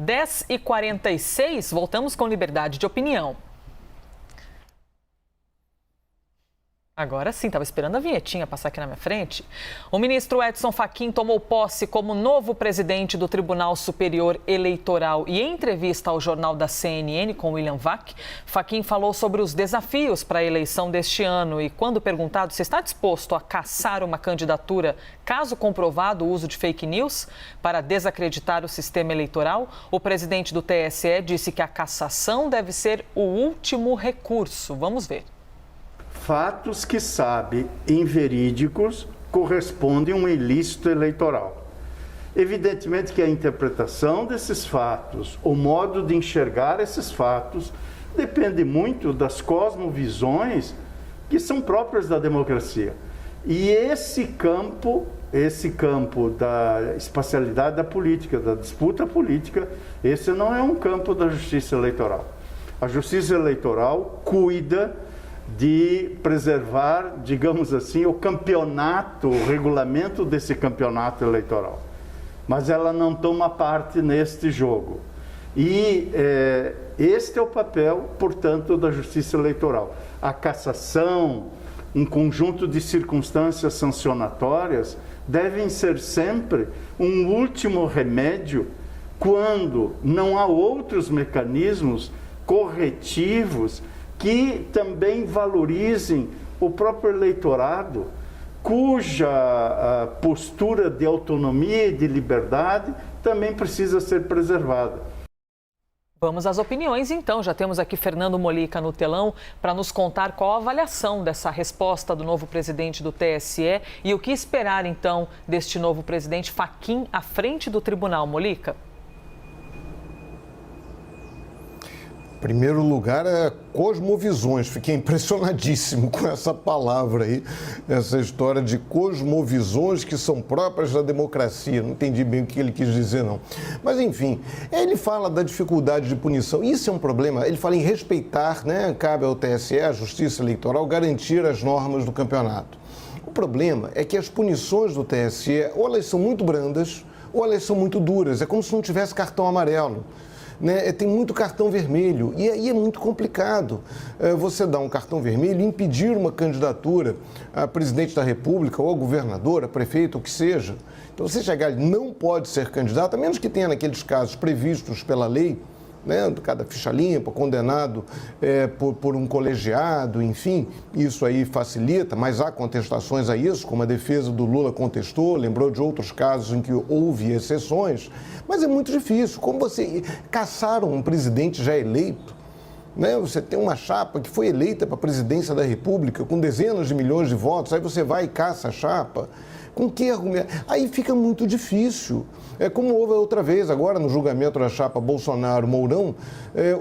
10h46, voltamos com liberdade de opinião. Agora sim, estava esperando a vinhetinha passar aqui na minha frente. O ministro Edson Fachin tomou posse como novo presidente do Tribunal Superior Eleitoral e em entrevista ao jornal da CNN com William Vac, Fachin falou sobre os desafios para a eleição deste ano e quando perguntado se está disposto a cassar uma candidatura caso comprovado o uso de fake news para desacreditar o sistema eleitoral, o presidente do TSE disse que a cassação deve ser o último recurso. Vamos ver. Fatos que sabe inverídicos correspondem a um ilícito eleitoral. Evidentemente que a interpretação desses fatos, o modo de enxergar esses fatos, depende muito das cosmovisões que são próprias da democracia. E esse campo da espacialidade da política, da disputa política, esse não é um campo da justiça eleitoral. A justiça eleitoral cuida de preservar, digamos assim, o campeonato, o regulamento desse campeonato eleitoral. Mas ela não toma parte neste jogo. E este é o papel, portanto, da Justiça Eleitoral. A cassação, um conjunto de circunstâncias sancionatórias, devem ser sempre um último remédio quando não há outros mecanismos corretivos que também valorizem o próprio eleitorado, cuja postura de autonomia e de liberdade também precisa ser preservada. Vamos às opiniões, então. Já temos aqui Fernando Molica no telão para nos contar qual a avaliação dessa resposta do novo presidente do TSE e o que esperar, então, deste novo presidente Fachin à frente do tribunal. Molica? Em primeiro lugar, cosmovisões. Fiquei impressionadíssimo com essa palavra aí, essa história de cosmovisões que são próprias da democracia. Não entendi bem o que ele quis dizer, não. Mas, enfim, ele fala da dificuldade de punição. Isso é um problema. Ele fala em respeitar, né? Cabe ao TSE, à Justiça Eleitoral, garantir as normas do campeonato. O problema é que as punições do TSE, ou elas são muito brandas, ou elas são muito duras. É como se não tivesse cartão amarelo. Né, tem muito cartão vermelho e aí é muito complicado você dar um cartão vermelho e impedir uma candidatura a presidente da República ou a governador, a prefeito, o que seja. Então, você chegar, ele não pode ser candidato, a menos que tenha naqueles casos previstos pela lei, né, cada ficha limpa, condenado por um colegiado, enfim, isso aí facilita, mas há contestações a isso, como a defesa do Lula contestou, lembrou de outros casos em que houve exceções, mas é muito difícil. Como você caçar um presidente já eleito, né? Você tem uma chapa que foi eleita para a presidência da República com dezenas de milhões de votos, aí você vai e caça a chapa. Com que argumento? Aí fica muito difícil. É como houve outra vez, agora no julgamento da chapa Bolsonaro-Mourão,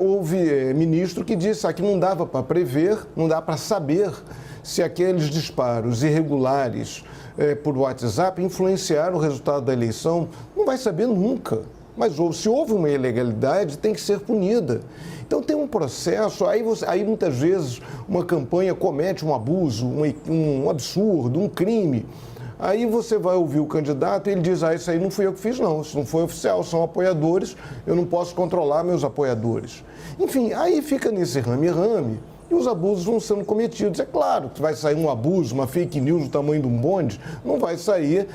houve ministro que disse que não dava para prever, não dá para saber se aqueles disparos irregulares por WhatsApp influenciaram o resultado da eleição. Não vai saber nunca. Mas se houve uma ilegalidade, tem que ser punida. Então tem um processo, aí muitas vezes uma campanha comete um abuso, um absurdo, um crime. Aí você vai ouvir o candidato e ele diz, isso aí não fui eu que fiz não, isso não foi oficial, são apoiadores, eu não posso controlar meus apoiadores. Enfim, aí fica nesse rame-rame e os abusos vão sendo cometidos. É claro que vai sair um abuso, uma fake news do tamanho de um bonde, não vai sair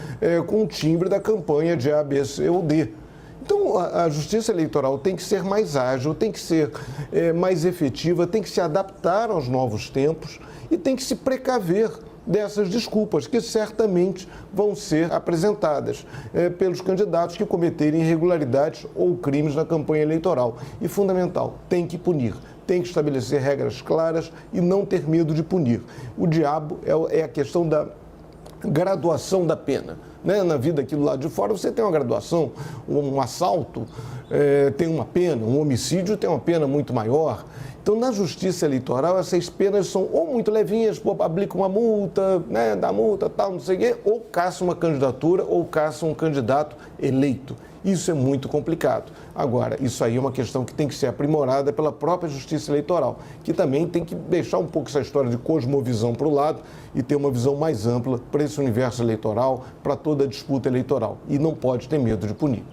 com o timbre da campanha de A, B, C ou D. Então, a Justiça Eleitoral tem que ser mais ágil, tem que ser mais efetiva, tem que se adaptar aos novos tempos e tem que se precaver dessas desculpas, que certamente vão ser apresentadas pelos candidatos que cometerem irregularidades ou crimes na campanha eleitoral. E, fundamental, tem que punir, tem que estabelecer regras claras e não ter medo de punir. O diabo é a questão da graduação da pena. Né? Na vida aqui do lado de fora, você tem uma graduação, um assalto tem uma pena, um homicídio tem uma pena muito maior. Então, na Justiça Eleitoral, essas penas são ou muito levinhas, aplica uma multa, né, dá multa, tal, não sei o quê, ou caça uma candidatura, ou caça um candidato eleito. Isso é muito complicado. Agora, isso aí é uma questão que tem que ser aprimorada pela própria Justiça Eleitoral, que também tem que deixar um pouco essa história de cosmovisão para o lado e ter uma visão mais ampla para esse universo eleitoral, para toda a disputa eleitoral. E não pode ter medo de punir.